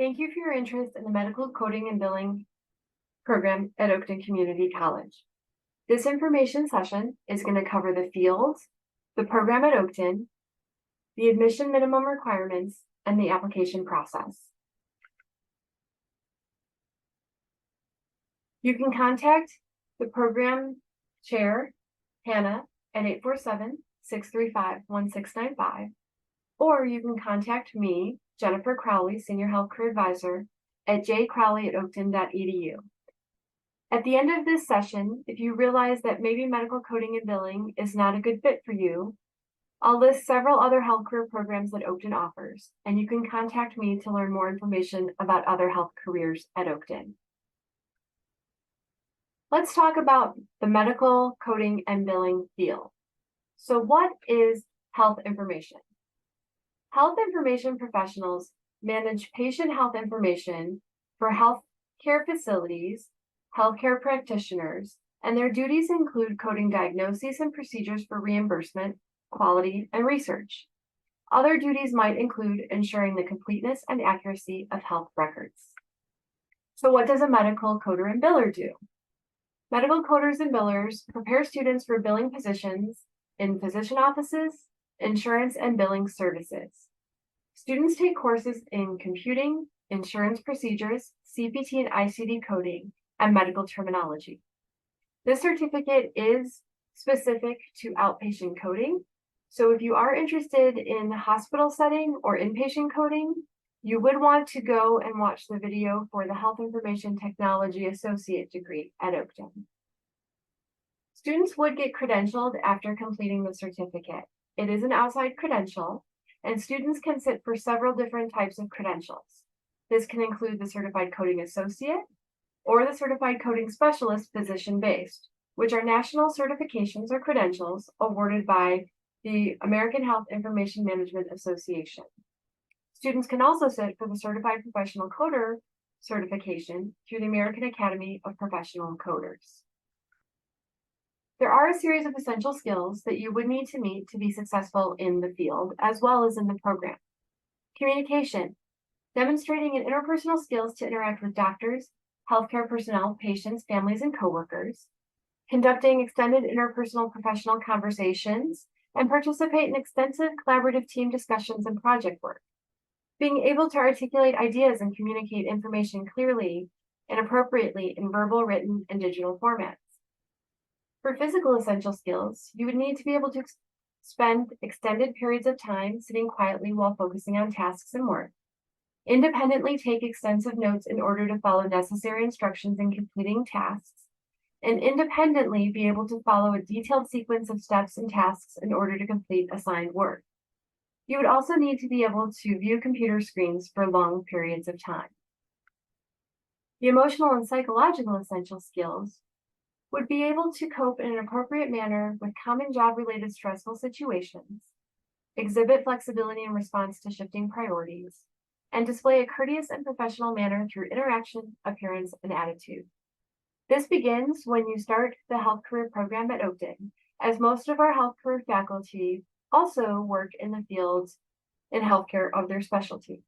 Thank you for your interest in the Medical Coding and Billing program at Oakton Community College. This information session is going to cover the field, the program at Oakton, the admission minimum requirements, and the application process. You can contact the program chair, Hannah, at 847-635-1695, or you can contact me, Jennifer Crowley, Senior Health Career Advisor, at jcrowley@oakton.edu. At the end of this session, if you realize that maybe medical coding and billing is not a good fit for you, I'll list several other health career programs that Oakton offers, and you can contact me to learn more information about other health careers at Oakton. Let's talk about the medical coding and billing field. So what is health information? Health information professionals manage patient health information for healthcare facilities, healthcare practitioners, and their duties include coding diagnoses and procedures for reimbursement, quality, and research. Other duties might include ensuring the completeness and accuracy of health records. So what does a medical coder and biller do? Medical coders and billers prepare students for billing positions in physician offices, insurance, and billing services. Students take courses in computing, insurance procedures, CPT and ICD coding, and medical terminology. This certificate is specific to outpatient coding. So if you are interested in hospital setting or inpatient coding, you would want to go and watch the video for the Health Information Technology Associate degree at Oakton. Students would get credentialed after completing the certificate. It is an outside credential, and students can sit for several different types of credentials. This can include the Certified Coding Associate or the Certified Coding Specialist position-based, which are national certifications or credentials awarded by the American Health Information Management Association. Students can also sit for the Certified Professional Coder certification through the American Academy of Professional Coders. There are a series of essential skills that you would need to meet to be successful in the field, as well as in the program. Communication, demonstrating an interpersonal skills to interact with doctors, healthcare personnel, patients, families, and coworkers. Conducting extended interpersonal professional conversations, and participate in extensive collaborative team discussions and project work. Being able to articulate ideas and communicate information clearly and appropriately in verbal, written, and digital formats. For physical essential skills, you would need to be able to spend extended periods of time sitting quietly while focusing on tasks and work. Independently take extensive notes in order to follow necessary instructions in completing tasks, and independently be able to follow a detailed sequence of steps and tasks in order to complete assigned work. You would also need to be able to view computer screens for long periods of time. The emotional and psychological essential skills would be able to cope in an appropriate manner with common job-related stressful situations, exhibit flexibility in response to shifting priorities, and display a courteous and professional manner through interaction, appearance, and attitude. This begins when you start the health career program at Oakton, as most of our health career faculty also work in the fields in healthcare of their specialty.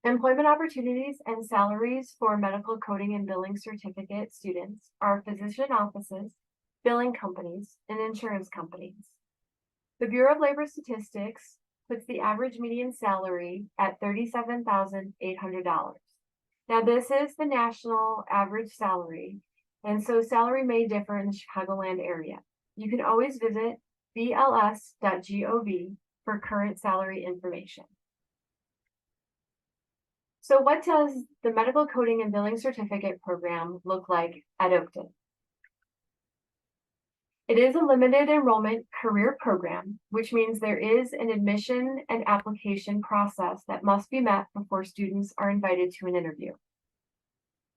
Employment opportunities and salaries for medical coding and billing certificate students are physician offices, billing companies, and insurance companies. The Bureau of Labor Statistics puts the average median salary at $37,800. Now, this is the national average salary, and so salary may differ in the Chicagoland area. You can always visit bls.gov for current salary information. So what does the Medical Coding and Billing Certificate program look like at Oakton? It is a limited enrollment career program, which means there is an admission and application process that must be met before students are invited to an interview.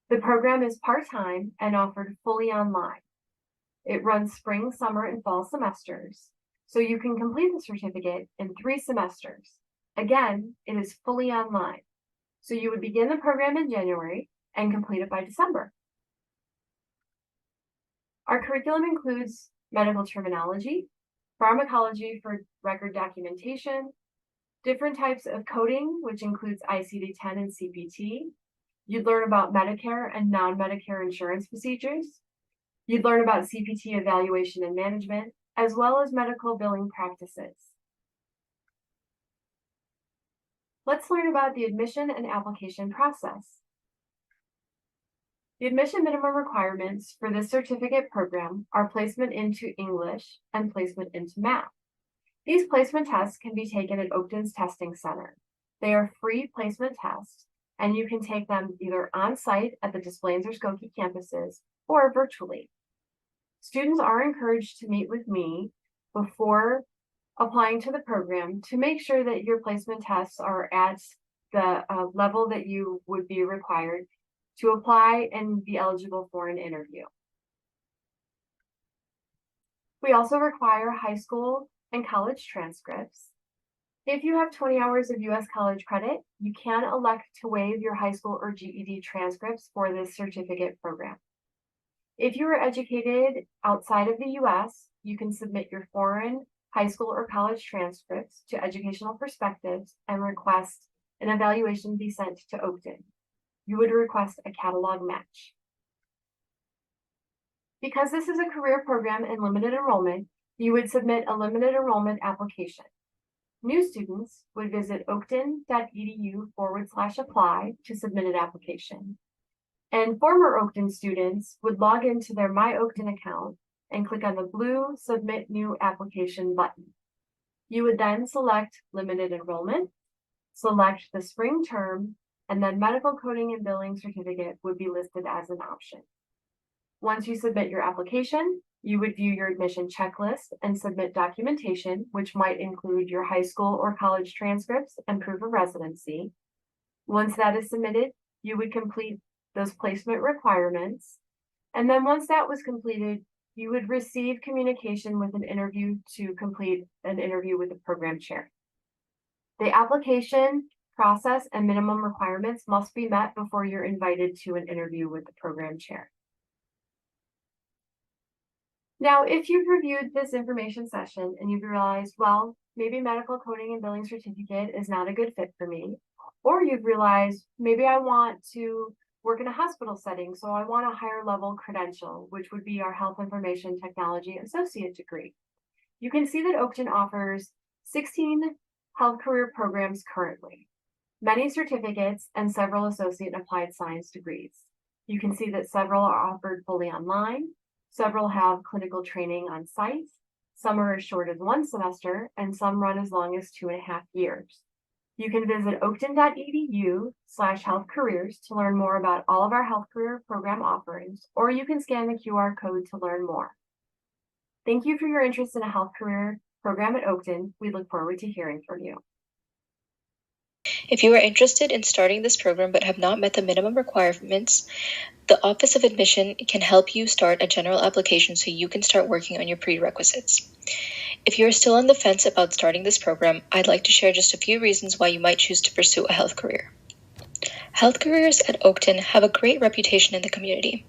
The program is part-time and offered fully online. It runs spring, summer, and fall semesters, so you can complete the certificate in 3 semesters. Again, it is fully online. So you would begin the program in January and complete it by December. Our curriculum includes medical terminology, pharmacology for record documentation, different types of coding, which includes ICD-10 and CPT. You'd learn about Medicare and non-Medicare insurance procedures. You'd learn about CPT evaluation and management, as well as medical billing practices. Let's learn about the admission and application process. The admission minimum requirements for this certificate program are placement into English and placement into math. These placement tests can be taken at Oakton's Testing Center. They are free placement tests, and you can take them either on-site at the Des Plaines or Skokie campuses or virtually. Students are encouraged to meet with me before applying to the program to make sure that your placement tests are at the level that you would be required to apply and be eligible for an interview. We also require high school and college transcripts. If you have 20 hours of U.S. college credit, you can elect to waive your high school or GED transcripts for this certificate program. If you are educated outside of the U.S., you can submit your foreign high school or college transcripts to Educational Perspectives and request an evaluation be sent to Oakton. You would request a catalog match. Because this is a career program and limited enrollment, you would submit a limited enrollment application. New students would visit oakton.edu/apply to submit an application. And former Oakton students would log into their My Oakton account and click on the blue Submit New Application button. You would then select Limited Enrollment, select the spring term, and then Medical Coding and Billing Certificate would be listed as an option. Once you submit your application, you would view your admission checklist and submit documentation, which might include your high school or college transcripts and proof of residency. Once that is submitted, you would complete those placement requirements. And then once that was completed, you would receive communication with an interview to complete an interview with the program chair. The application process and minimum requirements must be met before you're invited to an interview with the program chair. Now, if you've reviewed this information session and you've realized, well, maybe medical coding and billing certificate is not a good fit for me, or you've realized maybe I want to work in a hospital setting, so I want a higher level credential, which would be our Health Information Technology Associate degree. You can see that Oakton offers 16 health career programs currently, many certificates, and several associate and applied science degrees. You can see that several are offered fully online, several have clinical training on site, some are as short as 1 semester, and some run as long as 2.5 years. You can visit oakton.edu/healthcareers to learn more about all of our health career program offerings, or you can scan the QR code to learn more. Thank you for your interest in a health career program at Oakton. We look forward to hearing from you. If you are interested in starting this program but have not met the minimum requirements, the Office of Admission can help you start a general application so you can start working on your prerequisites. If you are still on the fence about starting this program, I'd like to share just a few reasons why you might choose to pursue a health career. Health careers at Oakton have a great reputation in the community.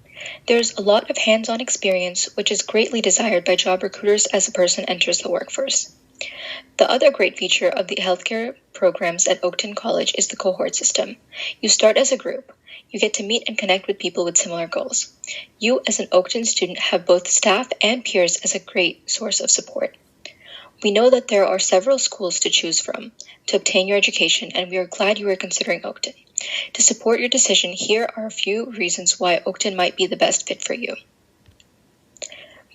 There's a lot of hands-on experience, which is greatly desired by job recruiters as a person enters the workforce. The other great feature of the healthcare programs at Oakton College is the cohort system. You start as a group. You get to meet and connect with people with similar goals. You, as an Oakton student, have both staff and peers as a great source of support. We know that there are several schools to choose from to obtain your education, and we are glad you are considering Oakton. To support your decision, here are a few reasons why Oakton might be the best fit for you.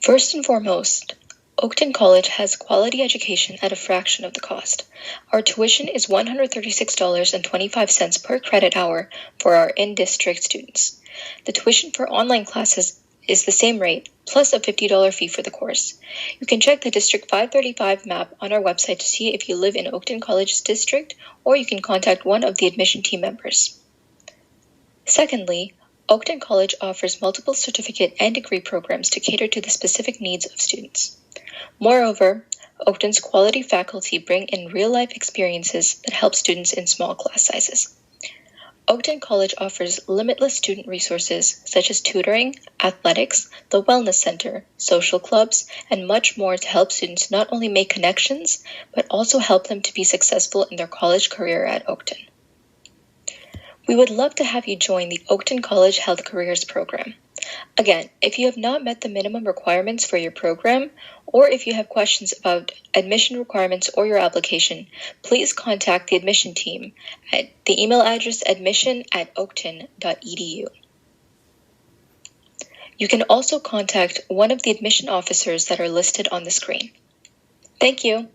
First and foremost, Oakton College has quality education at a fraction of the cost. Our tuition is $136.25 per credit hour for our in-district students. The tuition for online classes is the same rate, plus a $50 fee for the course. You can check the District 535 map on our website to see if you live in Oakton College's district, or you can contact one of the admission team members. Secondly, Oakton College offers multiple certificate and degree programs to cater to the specific needs of students. Moreover, Oakton's quality faculty bring in real-life experiences that help students in small class sizes. Oakton College offers limitless student resources such as tutoring, athletics, the Wellness Center, social clubs, and much more to help students not only make connections, but also help them to be successful in their college career at Oakton. We would love to have you join the Oakton College Health Careers Program. Again, if you have not met the minimum requirements for your program, or if you have questions about admission requirements or your application, please contact the admission team at the email address admission@oakton.edu. You can also contact one of the admission officers that are listed on the screen. Thank you.